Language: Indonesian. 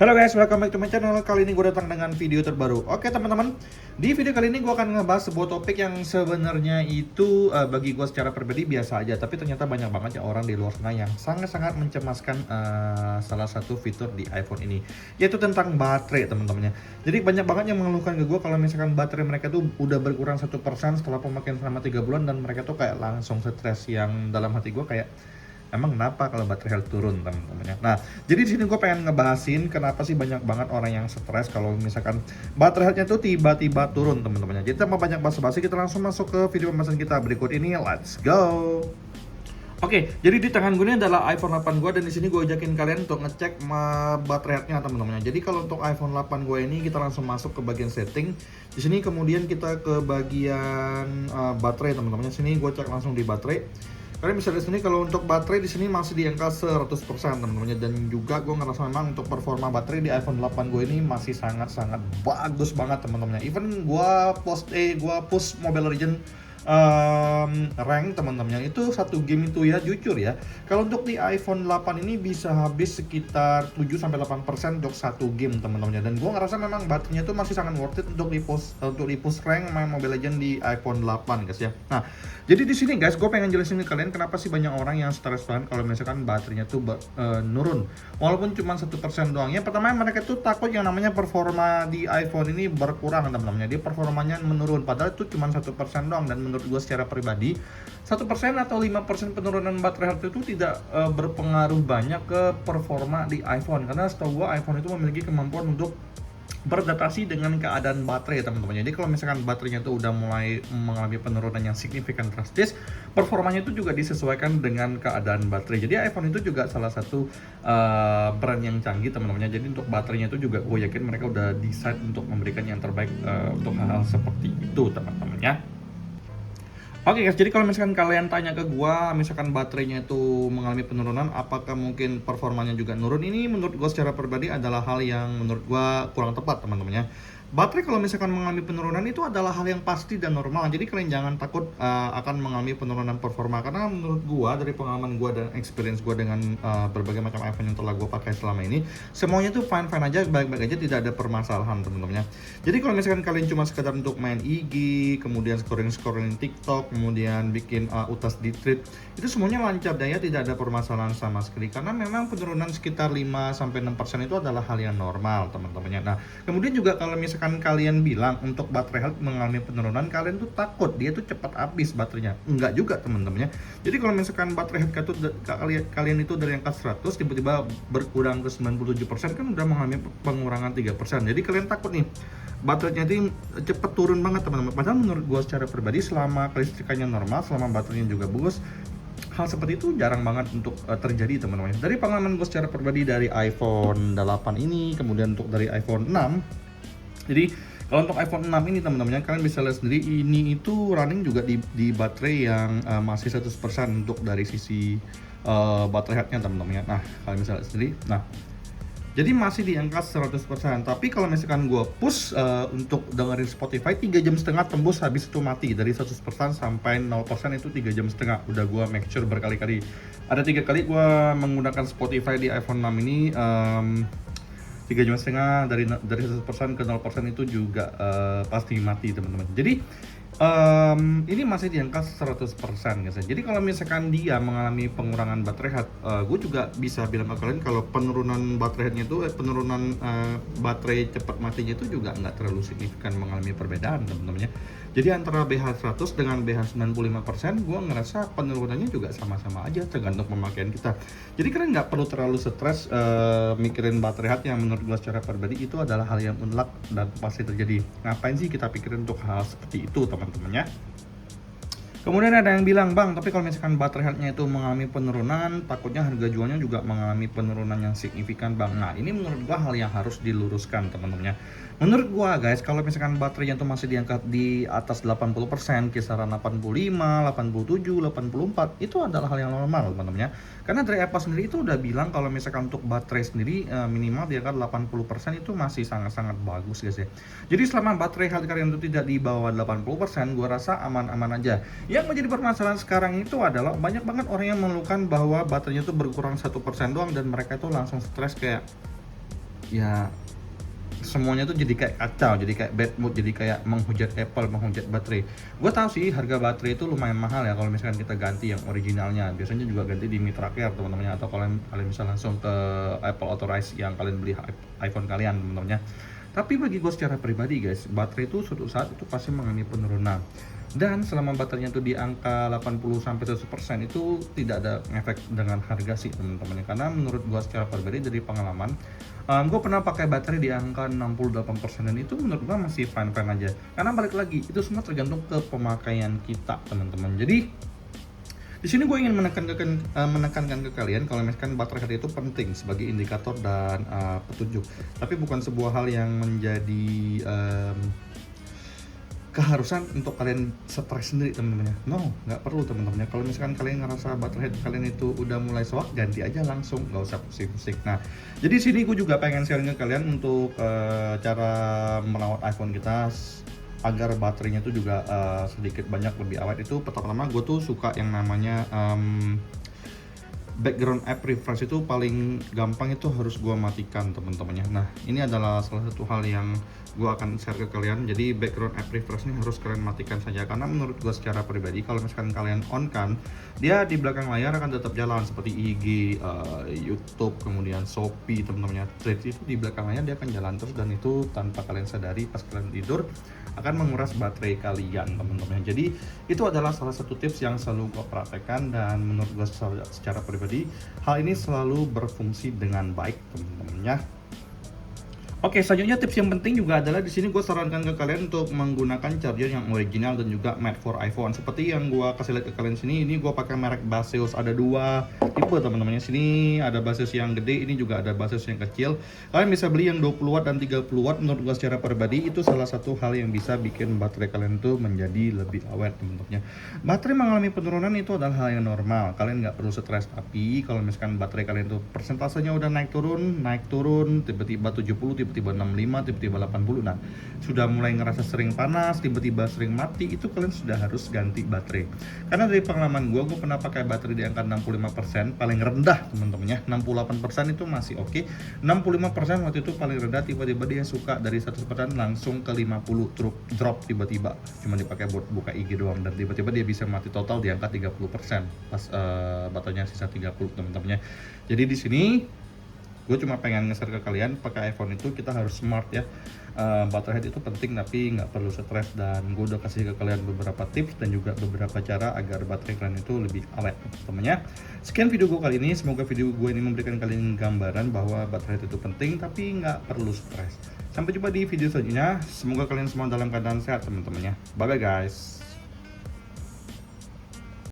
Halo guys, welcome back to my channel. Kali ini gue datang dengan video terbaru. Oke teman-teman, di video kali ini gue akan ngebahas sebuah topik yang sebenarnya itu bagi gue secara pribadi biasa aja. Tapi ternyata banyak banget ya orang di luar sana yang sangat-sangat mencemaskan salah satu fitur di iPhone ini, yaitu tentang baterai teman-temannya. Jadi banyak banget yang mengeluhkan ke gue kalau misalkan baterai mereka tuh udah berkurang 1% setelah pemakaian selama 3 bulan. Dan mereka tuh kayak langsung stres, yang dalam hati gue kayak, emang kenapa kalau baterai health turun teman-temannya? Nah, jadi di sini gue pengen ngebahasin kenapa sih banyak banget orang yang stres kalau misalkan baterai health-nya tuh tiba-tiba turun teman-temannya. Jadi tanpa banyak basa-basi, kita langsung masuk ke video pembahasan kita berikut ini. Let's go. Oke, jadi di tangan gue ini adalah iPhone 8 gue, dan di sini gue ajakin kalian untuk ngecek baterai health-nya teman-temannya. Jadi kalau untuk iPhone 8 gue ini, kita langsung masuk ke bagian setting. Di sini kemudian kita ke bagian baterai teman-temannya. Sini gue cek langsung di baterai. Kalian bisa lihat sini kalau untuk baterai di sini masih di angka 100% teman-teman, dan juga gue ngerasa memang untuk performa baterai di iPhone 8 gue ini masih sangat-sangat bagus banget teman-teman. Even gue push Mobile Legends rank teman-teman, itu satu game itu ya, jujur ya, kalau untuk di iPhone 8 ini bisa habis sekitar 7-8% untuk satu game teman-teman. Dan gue ngerasa memang baterainya itu masih sangat worth it untuk di push rank main Mobile Legends di iPhone 8 guys ya. Nah, jadi di sini guys, gue pengen jelasin ke kalian kenapa sih banyak orang yang stres banget kalau misalkan baterainya tuh nurun walaupun cuma 1% doang. Yang pertama, mereka tuh takut yang namanya performa di iPhone ini berkurang teman-teman. Dia performanya menurun, padahal itu cuma 1% doang. Dan menurut gue secara pribadi, 1% atau 5% penurunan baterai health itu tidak berpengaruh banyak ke performa di iPhone, karena setahu gue iPhone itu memiliki kemampuan untuk beradaptasi dengan keadaan baterai teman-teman. Jadi kalau misalkan baterainya itu udah mulai mengalami penurunan yang signifikan drastis, performanya itu juga disesuaikan dengan keadaan baterai. Jadi iPhone itu juga salah satu brand yang canggih teman-teman. Jadi untuk baterainya itu juga gue yakin mereka udah decide untuk memberikan yang terbaik untuk hal-hal seperti itu teman-teman ya. Oke guys, jadi kalau misalkan kalian tanya ke gua, misalkan baterainya itu mengalami penurunan, apakah mungkin performanya juga nurun? Ini menurut gua secara pribadi adalah hal yang menurut gua kurang tepat teman-teman ya. Baterai kalau misalkan mengalami penurunan itu adalah hal yang pasti dan normal. Jadi kalian jangan takut akan mengalami penurunan performa, karena menurut gua dari pengalaman gua dan experience gua dengan berbagai macam iPhone yang telah gua pakai selama ini, semuanya tuh fine-fine aja, baik-baik aja, tidak ada permasalahan teman-teman ya. Jadi kalau misalkan kalian cuma sekedar untuk main IG, kemudian scrolling TikTok, kemudian bikin utas di tweet, itu semuanya lancar dan ya tidak ada permasalahan sama sekali, karena memang penurunan sekitar 5-6% itu adalah hal yang normal teman-temannya. Nah, kemudian juga kalau misalkan kalian bilang untuk baterai health mengalami penurunan, kalian tuh takut dia tuh cepat habis baterainya. Enggak juga teman-teman ya. Jadi kalau misalkan baterai health kalian itu dari angka 100 tiba-tiba berkurang ke 97%, kan udah mengalami pengurangan 3%. Jadi kalian takut nih baterainya itu cepet turun banget teman-teman. Padahal menurut gue secara pribadi, selama kelistrikannya normal, selama baterainya juga bagus, hal seperti itu jarang banget untuk terjadi teman-teman. Dari pengalaman gue secara pribadi dari iPhone 8 ini, kemudian untuk dari iPhone 6. Jadi kalau untuk iPhone 6 ini teman-teman, kalian bisa lihat sendiri, ini itu running juga di baterai yang masih 100% untuk dari sisi baterai health-nya teman-teman. Nah, kalian bisa lihat sendiri. Nah, jadi masih di angka 100%. Tapi kalau misalkan gue push untuk dengerin Spotify 3,5 jam tembus, habis itu mati. Dari 100% sampai 0% itu 3,5 jam. Udah gue make sure berkali-kali. Ada 3 kali gue menggunakan Spotify di iPhone 6 ini, 3,5 jam dari 100% ke 0% itu juga pasti mati teman-teman. Jadi ini masih di angka 100% guys. Jadi kalau misalkan dia mengalami pengurangan baterai health, gue juga bisa bilang ke kalian kalau penurunan baterai health-nya itu, penurunan baterai cepat matinya itu juga nggak terlalu signifikan mengalami perbedaan teman-teman ya. Jadi antara BH 100 dengan BH 95%, gue ngerasa penurunannya juga sama-sama aja, tergantung pemakaian kita. Jadi kalian nggak perlu terlalu stres mikirin baterai health, yang menurut gue secara pribadi itu adalah hal yang mutlak dan pasti terjadi. Ngapain sih kita pikirin untuk hal seperti itu teman-teman ya. Kemudian ada yang bilang, bang, tapi kalau misalkan baterai health-nya itu mengalami penurunan, takutnya harga jualnya juga mengalami penurunan yang signifikan, bang. Nah, ini menurut gua hal yang harus diluruskan teman-teman ya. Menurut gua guys, kalau misalkan baterainya itu masih diangkat di atas 80%, kisaran 85, 87, 84, itu adalah hal yang normal teman-teman ya. Karena dari Apple sendiri itu udah bilang kalau misalkan untuk baterai sendiri minimal diangkat 80% itu masih sangat-sangat bagus guys ya. Jadi selama baterai health kalian itu tidak di bawah 80%, gua rasa aman-aman aja. Yang menjadi permasalahan sekarang itu adalah banyak banget orang yang mengeluhkan bahwa baterainya itu berkurang 1% doang, dan mereka itu langsung stres kayak, ya semuanya tuh jadi kayak kacau, jadi kayak bad mood, jadi kayak menghujat Apple, menghujat baterai. Gue tahu sih harga baterai itu lumayan mahal ya kalau misalkan kita ganti yang originalnya. Biasanya juga ganti di Mitra Care teman-temannya, atau kalian bisa langsung ke Apple Authorize yang kalian beli iPhone kalian teman-temannya. Tapi bagi gue secara pribadi guys, baterai itu suatu saat itu pasti mengalami penurunan. Dan selama baterainya itu di angka 80-100% itu tidak ada efek dengan harga sih teman-teman. Karena menurut gue secara pribadi dari pengalaman, gue pernah pakai baterai di angka 68% dan itu menurut gue masih fine-fine aja. Karena balik lagi, itu semua tergantung ke pemakaian kita teman-teman. Jadi di sini gue ingin menekankan ke kalian kalau misalkan baterai itu penting sebagai indikator dan petunjuk, tapi bukan sebuah hal yang menjadi keharusan untuk kalian stres sendiri teman-temannya. No, nggak perlu teman-temannya. Kalau misalkan kalian ngerasa baterai kalian itu udah mulai soak, ganti aja langsung, nggak usah pusing-pusing. Nah, jadi sini gue juga pengen sharing ke kalian untuk cara merawat iPhone kita agar baterainya itu juga sedikit banyak lebih awet. Itu pertama-tama gue tuh suka yang namanya background app refresh. Itu paling gampang itu harus gue matikan teman-temannya. Nah, ini adalah salah satu hal yang gue akan share ke kalian. Jadi background app refresh ini harus kalian matikan saja, karena menurut gue secara pribadi kalau misalkan kalian on kan, dia di belakang layar akan tetap jalan seperti IG, YouTube, kemudian Shopee teman-temannya. Threads itu di belakang layar dia akan jalan terus, dan itu tanpa kalian sadari pas kalian tidur akan menguras baterai kalian teman-teman. Jadi itu adalah salah satu tips yang selalu gue praktekkan, dan menurut gue secara pribadi hal ini selalu berfungsi dengan baik teman-temannya. Oke, selanjutnya tips yang penting juga adalah di sini gue sarankan ke kalian untuk menggunakan charger yang original dan juga made for iPhone. Seperti yang gue kasih lihat ke kalian sini, ini gue pakai merek Baseus. Ada dua tipe teman-teman. Sini ada Baseus yang gede, ini juga ada Baseus yang kecil. Kalian bisa beli yang 20 watt dan 30 watt. Menurut gue secara pribadi itu salah satu hal yang bisa bikin baterai kalian tuh menjadi lebih awet teman-teman. Baterai mengalami penurunan itu adalah hal yang normal. Kalian nggak perlu stres. Tapi kalau misalkan baterai kalian tuh persentasenya udah naik turun, tiba-tiba 70, tiba-tiba 65, tiba-tiba 80. Nah, sudah mulai ngerasa sering panas, tiba-tiba sering mati, itu kalian sudah harus ganti baterai. Karena dari pengalaman gue pernah pakai baterai di angka 65%, paling rendah teman-teman ya. 68% itu masih oke. 65% waktu itu paling rendah, tiba-tiba dia suka dari 100% langsung ke 50, drop tiba-tiba. Cuma dipakai buat buka IG doang, dan tiba-tiba dia bisa mati total di angka 30% pas baterainya sisa 30 teman-temannya. Jadi di sini gue cuma pengen nge-share ke kalian, pakai iPhone itu kita harus smart ya. Baterai health itu penting tapi nggak perlu stres, dan gue udah kasih ke kalian beberapa tips dan juga beberapa cara agar baterai kalian itu lebih awet temennya. Sekian video gue kali ini, semoga video gue ini memberikan kalian gambaran bahwa baterai health itu penting tapi nggak perlu stres. Sampai jumpa di video selanjutnya, semoga kalian semua dalam keadaan sehat teman-temannya. Bye bye guys.